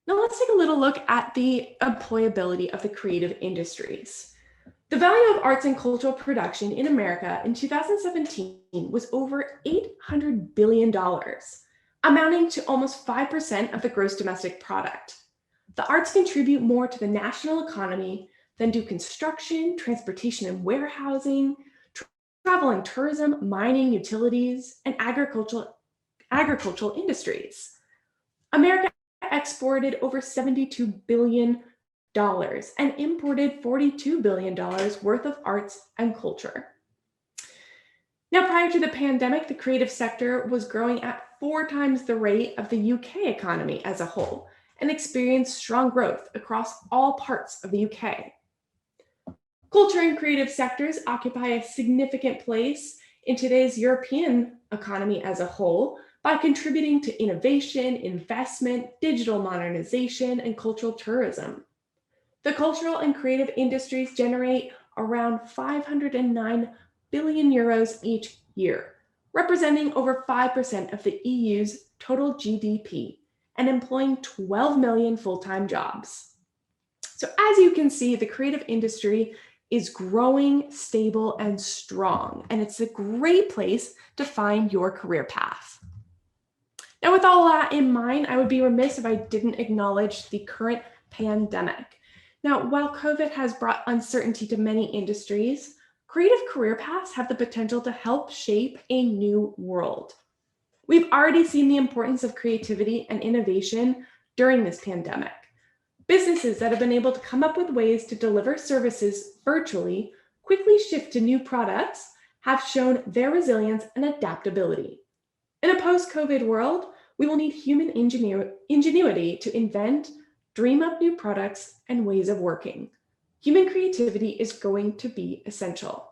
Now let's take a little look at the employability of the creative industries. The value of arts and cultural production in America in 2017 was over $800 billion, amounting to almost 5% of the gross domestic product. The arts contribute more to the national economy than do construction, transportation and warehousing, travel and tourism, mining, utilities, and agricultural industries. America exported over $72 billion and imported $42 billion worth of arts and culture. Now, prior to the pandemic, the creative sector was growing at 4 times the rate of the UK economy as a whole and experienced strong growth across all parts of the UK. Culture and creative sectors occupy a significant place in today's European economy as a whole by contributing to innovation, investment, digital modernization, and cultural tourism. The cultural and creative industries generate around 509 billion euros each year, representing over 5% of the EU's total GDP and employing 12 million full-time jobs. So as you can see, the creative industry is growing, stable, and strong, and it's a great place to find your career path. Now, with all that in mind, I would be remiss if I didn't acknowledge the current pandemic. Now, while COVID has brought uncertainty to many industries, creative career paths have the potential to help shape a new world. We've already seen the importance of creativity and innovation during this pandemic. Businesses that have been able to come up with ways to deliver services virtually quickly shift to new products have shown their resilience and adaptability. In a post-COVID world, we will need human ingenuity to invent, dream up new products and ways of working. Human creativity is going to be essential.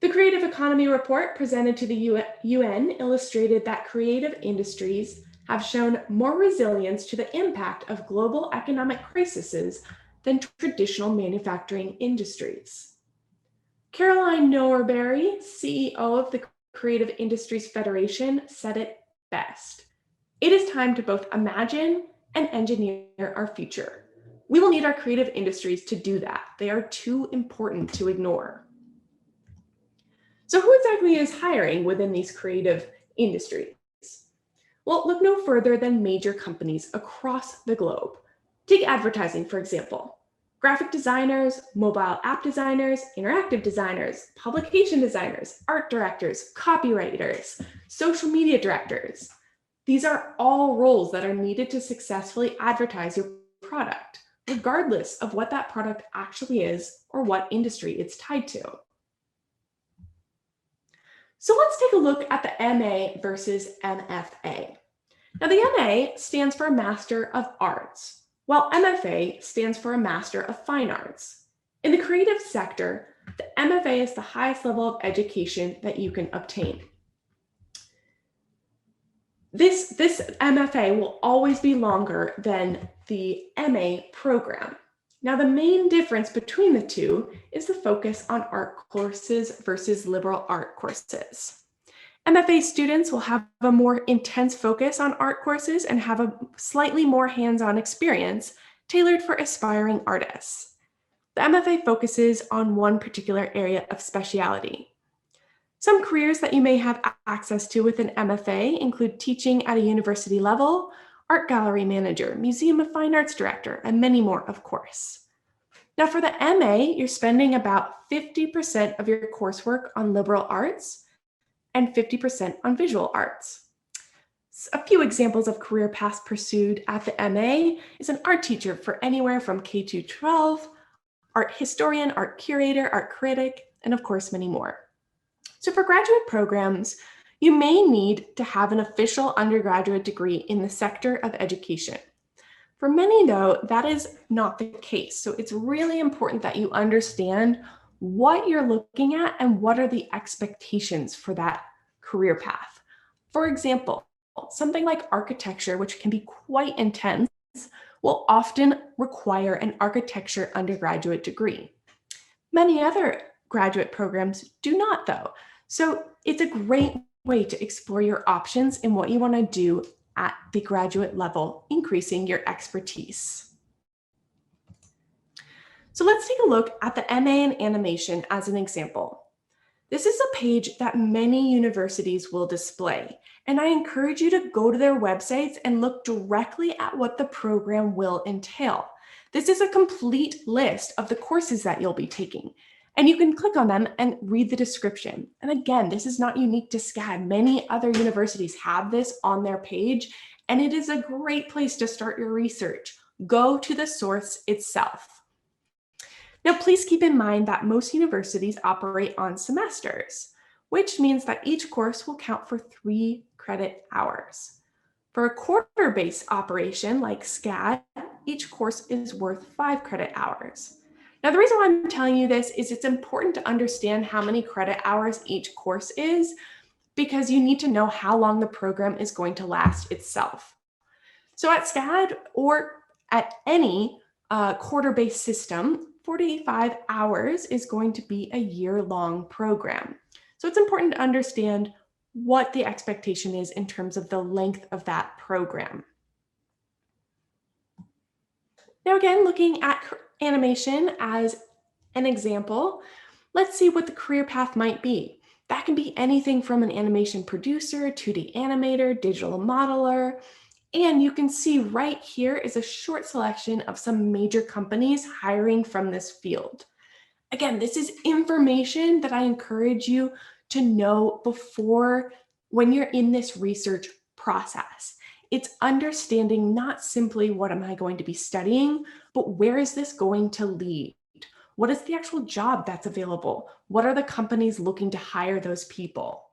The Creative Economy Report presented to the UN illustrated that creative industries have shown more resilience to the impact of global economic crises than traditional manufacturing industries. Caroline Norbury, CEO of the Creative Industries Federation, said it best. It is time to both imagine and engineer our future. We will need our creative industries to do that. They are too important to ignore. So who exactly is hiring within these creative industries? Well, look no further than major companies across the globe. Take advertising, for example. Graphic designers, mobile app designers, interactive designers, publication designers, art directors, copywriters, social media directors. These are all roles that are needed to successfully advertise your product, regardless of what that product actually is or what industry it's tied to. So let's take a look at the MA versus MFA. Now the MA stands for Master of Arts, while MFA stands for a Master of Fine Arts. In the creative sector, the MFA is the highest level of education that you can obtain. This MFA will always be longer than the MA program. Now, the main difference between the two is the focus on art courses versus liberal art courses. MFA students will have a more intense focus on art courses and have a slightly more hands-on experience tailored for aspiring artists. The MFA focuses on one particular area of speciality. Some careers that you may have access to with an MFA include teaching at a university level, art gallery manager, museum of fine arts director, and many more, of course. Now for the MA, you're spending about 50% of your coursework on liberal arts and 50% on visual arts. A few examples of career paths pursued at the MA is an art teacher for anywhere from K-12, art historian, art curator, art critic, and of course many more. So for graduate programs, you may need to have an official undergraduate degree in the sector of education. For many, though, that is not the case. So it's really important that you understand what you're looking at and what are the expectations for that career path. For example, something like architecture, which can be quite intense, will often require an architecture undergraduate degree. Many other graduate programs do not, though. So it's a great way to explore your options and what you want to do at the graduate level, increasing your expertise. So let's take a look at the MA in animation as an example. This is a page that many universities will display, and I encourage you to go to their websites and look directly at what the program will entail. This is a complete list of the courses that you'll be taking, and you can click on them and read the description. And again, this is not unique to SCAD. Many other universities have this on their page, and it is a great place to start your research. Go to the source itself. Now, please keep in mind that most universities operate on semesters, which means that each course will count for 3 credit hours. For a quarter-based operation like SCAD, each course is worth 5 credit hours. Now, the reason why I'm telling you this is it's important to understand how many credit hours each course is, because you need to know how long the program is going to last itself. So at SCAD or at any quarter-based system, 45 hours is going to be a year-long program. So it's important to understand what the expectation is in terms of the length of that program. Now again, looking at animation as an example, let's see what the career path might be. That can be anything from an animation producer, 2D animator, digital modeler, and you can see right here is a short selection of some major companies hiring from this field. Again, this is information that I encourage you to know before when you're in this research process. It's understanding not simply what am I going to be studying, but where is this going to lead? What is the actual job that's available? What are the companies looking to hire those people?